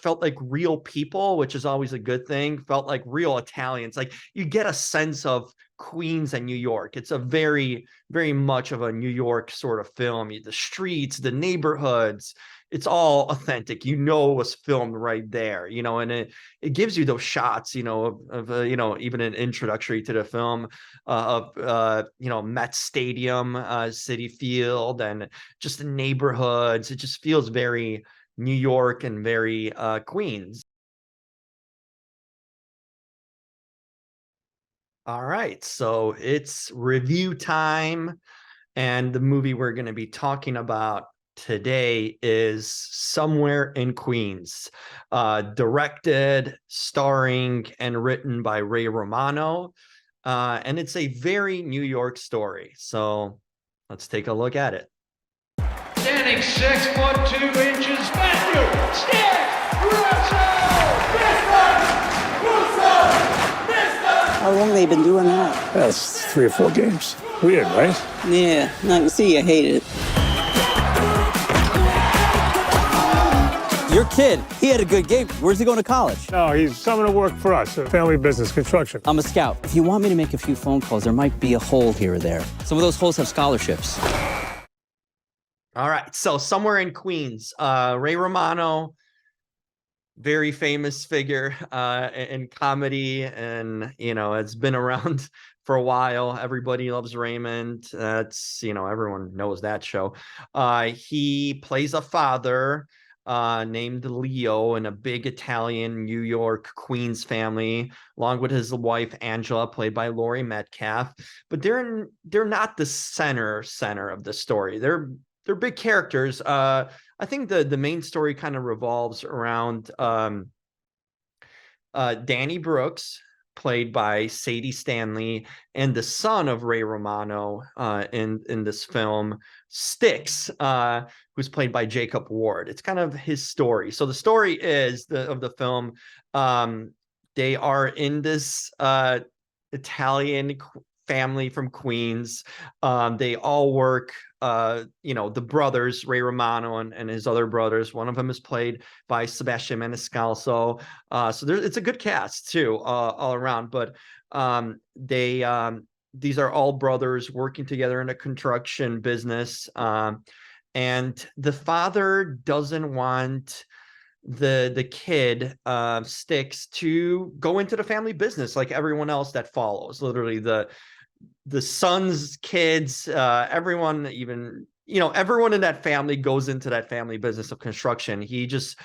felt like real people, which is always a good thing. Felt like real Italians. Like you get a sense of Queens and New York. It's a very, very much of a New York sort of film. The streets, the neighborhoods, it's all authentic. It was filmed right there, and it gives you those shots, even an introductory to the film of Met Stadium, City Field, and just the neighborhoods. It just feels very New York and very Queens. All right, so it's review time, and the movie we're going to be talking about today is Somewhere in Queens, directed, starring, and written by Ray Romano. And it's a very New York story. So let's take a look at it. Standing 6'2" Matthew Stick Russo! How long have they been doing that? That's 3 or 4 games. Weird, right? Yeah, I can see you hate it. Your kid, he had a good game. Where's he going to college? No, he's coming to work for us, a family business, construction. I'm a scout. If you want me to make a few phone calls, there might be a hole here or there. Some of those holes have scholarships. All right, so Somewhere in Queens, Ray Romano, very famous figure in comedy, and it's been around for a while. Everybody Loves Raymond. That's everyone knows that show. He plays a father named Leo in a big Italian New York Queens family, along with his wife Angela, played by Laurie Metcalf. But they're not the center of the story. They're big characters. I think the main story kind of revolves around Danny Brooks, played by Sadie Stanley, and the son of Ray Romano in this film, Styx, who's played by Jacob Ward. It's kind of his story. So the story is of the film. They are in this Italian family from Queens. They all work. The brothers, Ray Romano and his other brothers. One of them is played by Sebastian Maniscalco. So it's a good cast too, all around. But these are all brothers working together in a construction business. And the father doesn't want the kid Styx to go into the family business like everyone else that follows. Literally the sons, kids, everyone, even everyone in that family goes into that family business of construction. He just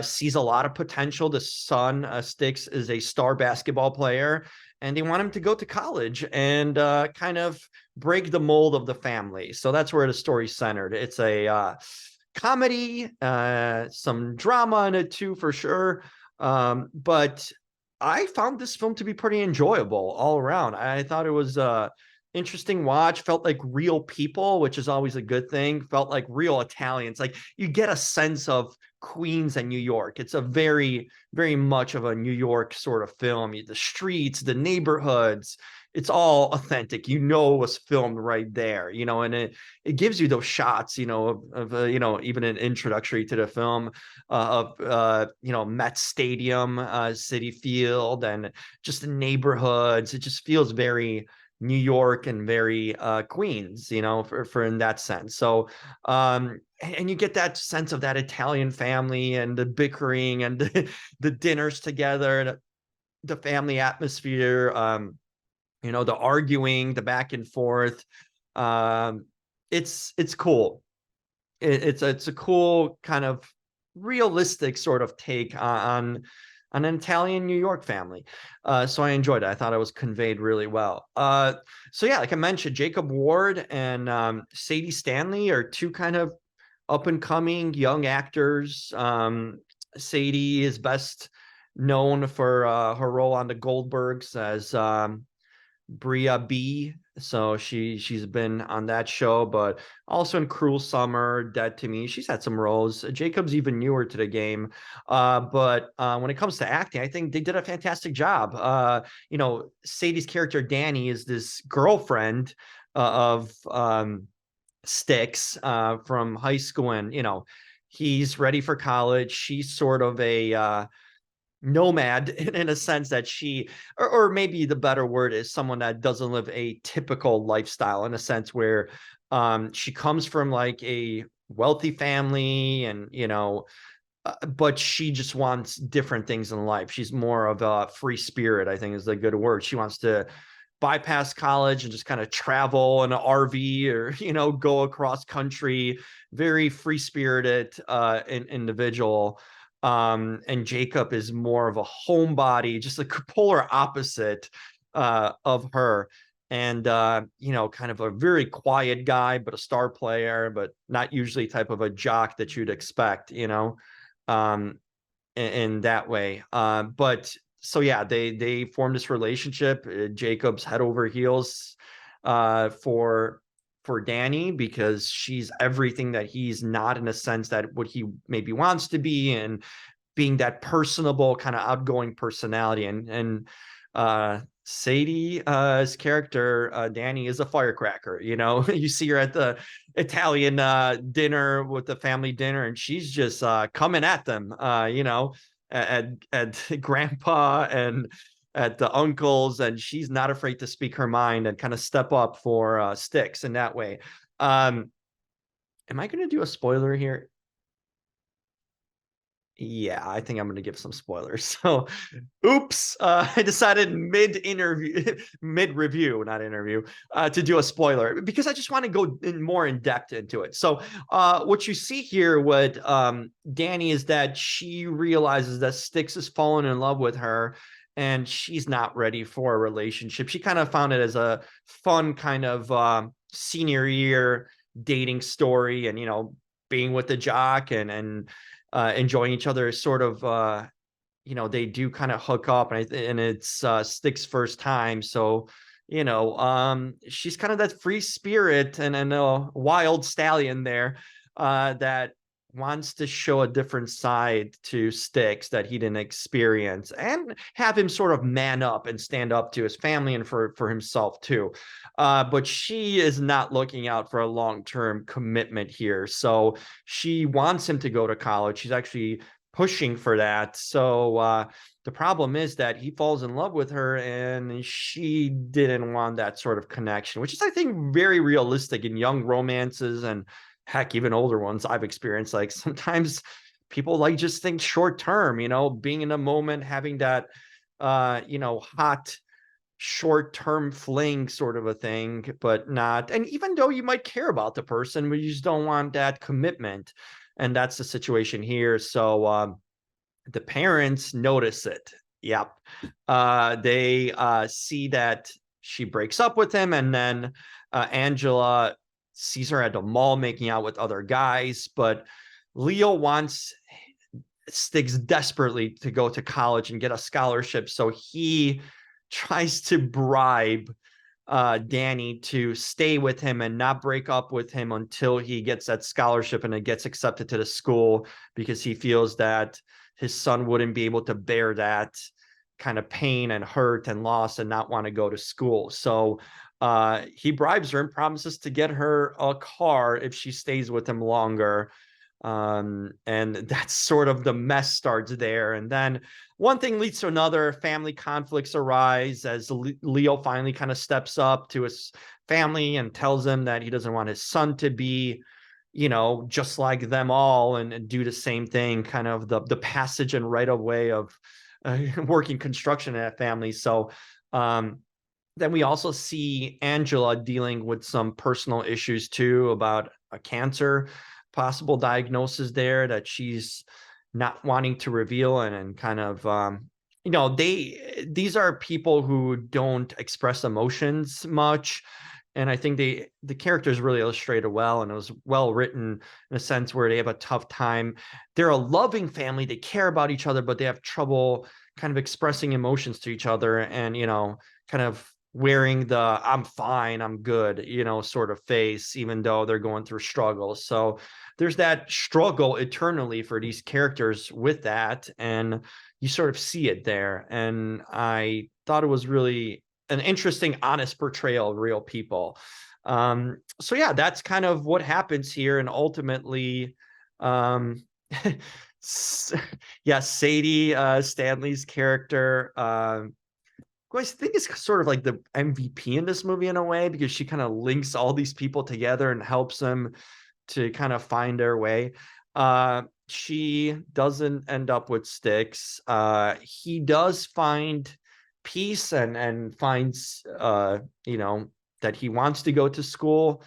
sees a lot of potential. The son, Styx, is a star basketball player, and they want him to go to college and kind of break the mold of the family. So that's where the story's centered. It's a comedy, some drama in it too, for sure. But I found this film to be pretty enjoyable all around. I thought it was a interesting watch. Felt like real people, which is always a good thing. Felt like real Italians. Like you get a sense of Queens and New York. It's a very, very much of a New York sort of film. The streets, the neighborhoods, it's all authentic. It was filmed right there, and it gives you those shots, of even an introductory to the film of Met Stadium, City Field, and just the neighborhoods. It just feels very New York and very Queens, for in that sense. So and you get that sense of that Italian family and the bickering and the dinners together, and the family atmosphere. The arguing, the back and forth. It's cool. It's a cool kind of realistic sort of take on an Italian New York family. So I enjoyed it. I thought it was conveyed really well. So yeah, like I mentioned, Jacob Ward and Sadie Stanley are two kind of up and coming young actors. Sadie is best known for her role on the Goldbergs as Bria B. So she's been on that show, but also in Cruel Summer, Dead to Me. She's had some roles. Jacob's even newer to the game. But when it comes to acting, I think they did a fantastic job. Sadie's character Danny is this girlfriend of Styx from high school, and He's ready for college. She's sort of a nomad in a sense that or maybe the better word is someone that doesn't live a typical lifestyle, in a sense where she comes from like a wealthy family, and but she just wants different things in life. She's more of a free spirit, I think is the good word. She wants to bypass college and just kind of travel in an RV, or go across country. Very free spirited individual. And Jacob is more of a homebody, just a polar opposite of her. And kind of a very quiet guy, but a star player, but not usually type of a jock that you'd expect, um in that way. But so yeah, they formed this relationship. Jacob's head over heels for Danny, because she's everything that he's not, in a sense that what he maybe wants to be, and being that personable kind of outgoing personality. And Sadie's character, Danny, is a firecracker. You see her at the Italian dinner, with the family dinner, and she's just coming at them, at grandpa and at the uncles, and she's not afraid to speak her mind and kind of step up for Sticks in that way. Am I going to do a spoiler here? Yeah, I think I'm going to give some spoilers. So, oops, I decided mid review, not interview, to do a spoiler, because I just want to go more in depth into it. So, what you see here with Danny is that she realizes that Styx has fallen in love with her, and she's not ready for a relationship. She kind of found it as a fun kind of senior year dating story, and being with the jock and enjoying each other, is sort of they do kind of hook up, and it's Stick's first time. So she's kind of that free spirit and a wild stallion there, that wants to show a different side to Sticks that he didn't experience, and have him sort of man up and stand up to his family and for himself too. But she is not looking out for a long-term commitment here. So she wants him to go to college. She's actually pushing for that. So the problem is that he falls in love with her, and she didn't want that sort of connection, which is, I think, very realistic in young romances, and heck, even older ones I've experienced. Like, sometimes people like just think short term, being in a moment, having that hot short-term fling sort of a thing, but not. And even though you might care about the person, but you just don't want that commitment. And that's the situation here. So the parents notice it. Yep. They see that she breaks up with him, and then Angela sees her at the mall making out with other guys. But Leo wants Sticks desperately to go to college and get a scholarship, so he tries to bribe Danny to stay with him and not break up with him until he gets that scholarship and it gets accepted to the school, because he feels that his son wouldn't be able to bear that kind of pain and hurt and loss and not want to go to school. So he bribes her and promises to get her a car if she stays with him longer. And that's sort of the mess starts there. And then one thing leads to another. Family conflicts arise as Leo finally kind of steps up to his family and tells him that he doesn't want his son to be, just like them all, and do the same thing, kind of the passage and right of way of working construction in that family. So then we also see Angela dealing with some personal issues too, about a cancer possible diagnosis there that she's not wanting to reveal, and kind of these are people who don't express emotions much, and I think the characters really illustrated well, and it was well written in a sense where they have a tough time. They're a loving family, they care about each other, but they have trouble kind of expressing emotions to each other, and kind of wearing the "I'm fine, I'm good," sort of face, even though they're going through struggles. So there's that struggle eternally for these characters with that, and you sort of see it there. And I thought it was really an interesting, honest portrayal of real people. So yeah, that's kind of what happens here. And ultimately, Yeah, Sadie Stanley's character, who I think is sort of like the MVP in this movie in a way, because she kind of links all these people together and helps them to kind of find their way. She doesn't end up with Styx. He does find peace and finds you know, that he wants to go to school,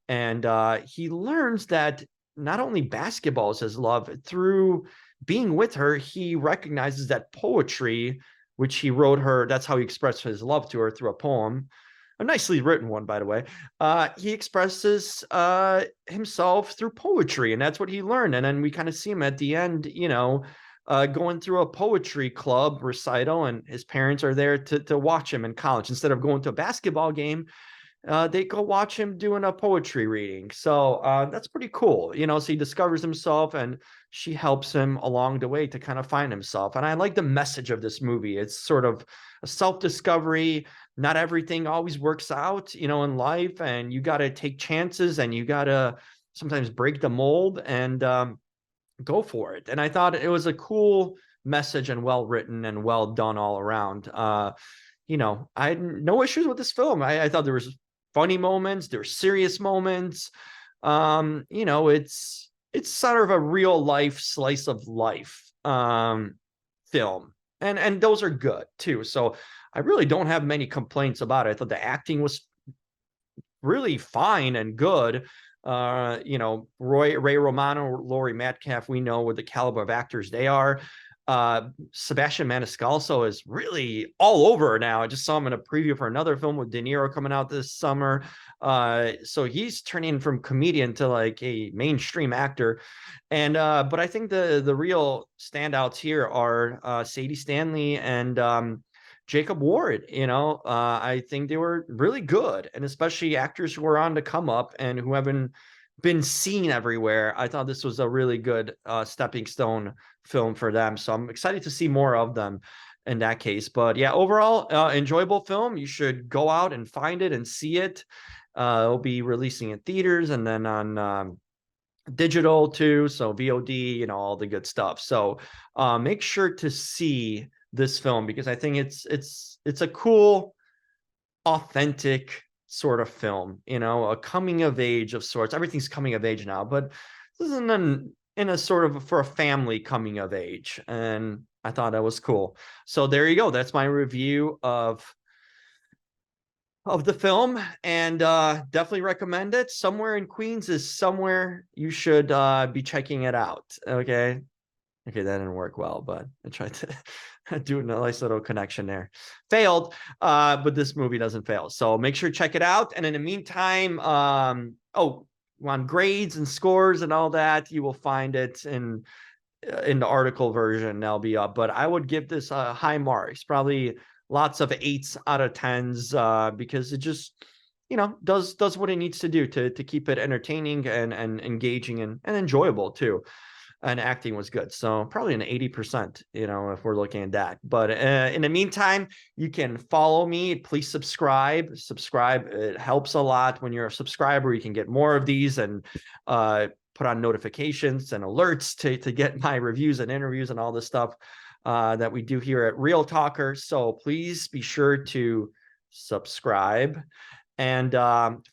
and he learns that not only basketball is his love. Through being with her, he recognizes that poetry, which he wrote her, that's how he expressed his love to her, through a poem, a nicely written one, by the way. He expresses himself through poetry, and that's what he learned. And then we kind of see him at the end, you know, going through a poetry club recital, and his parents are there to watch him in college. Instead of going to a basketball game, they go watch him doing a poetry reading. So that's pretty cool, you know. So he discovers himself, and she helps him along the way to kind of find himself. And I like the message of this movie. It's sort of a self-discovery. Not everything always works out, you know, in life, and you got to take chances, and you got to sometimes break the mold and go for it. And I thought it was a cool message, and well written and well done all around. You know, I had no issues with this film. I thought there was funny moments, there were serious moments. You know, it's sort of a real life slice of life film, and those are good too. So I really don't have many complaints about it. I thought the acting was really fine and good. You know, Ray Romano, Laurie Metcalf, we know what the caliber of actors they are. Sebastian Maniscalco is really all over now. I just saw him in a preview for another film with De Niro coming out this summer. So he's turning from comedian to like a mainstream actor. And but I think the real standouts here are Sadie Stanley and Jacob Ward. You know, I think they were really good, and especially actors who are on the come up and who haven't been seen everywhere. I thought this was a really good stepping stone film for them. So I'm excited to see more of them in that case. But yeah, overall, enjoyable film. You should go out and find it and see it. It'll be releasing in theaters and then on digital too. So VOD, you know, all the good stuff. So make sure to see this film, because I think it's a cool, authentic sort of film, you know, a coming of age of sorts. Everything's coming of age now, but this is in a sort of for a family coming of age, and I thought that was cool. So there you go. That's my review of the film, and definitely recommend it. Somewhere in Queens is somewhere you should be checking it out. Okay, that didn't work well, but I tried to do a nice little connection there. Failed, but this movie doesn't fail. So make sure to check it out. And in the meantime, on grades and scores and all that, you will find it in the article version. That'll be up. But I would give this a high marks, probably lots of 8s out of 10s, because it just, you know, does what it needs to do to keep it entertaining and engaging and enjoyable too. And acting was good. So probably an 80%, you know, if we're looking at that. But in the meantime, you can follow me. Please subscribe. It helps a lot. When you're a subscriber, you can get more of these and put on notifications and alerts to get my reviews and interviews and all this stuff that we do here at Real Talker. So please be sure to subscribe. And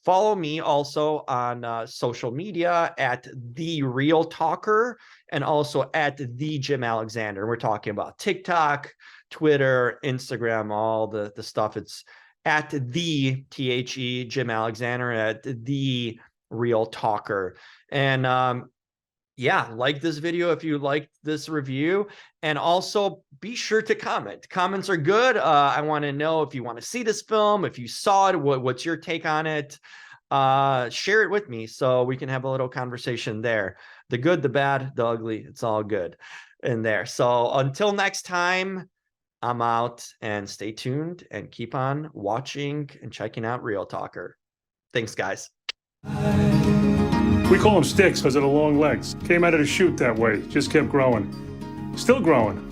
follow me also on social media at The Real Talker and also at The Jim Alexander. We're talking about TikTok, Twitter, Instagram, all the stuff. It's at the THE Jim Alexander, at The Real Talker. And yeah, like this video if you liked this review, and also be sure to comment. Comments are good. I want to know if you want to see this film, if you saw it, what's your take on it. Share it with me so we can have a little conversation there. The good, the bad, the ugly, it's all good in there. So until next time, I'm out, and stay tuned and keep on watching and checking out Real Talker. Thanks, guys. We call them sticks because of the long legs. Came out of the chute that way. Just kept growing. Still growing.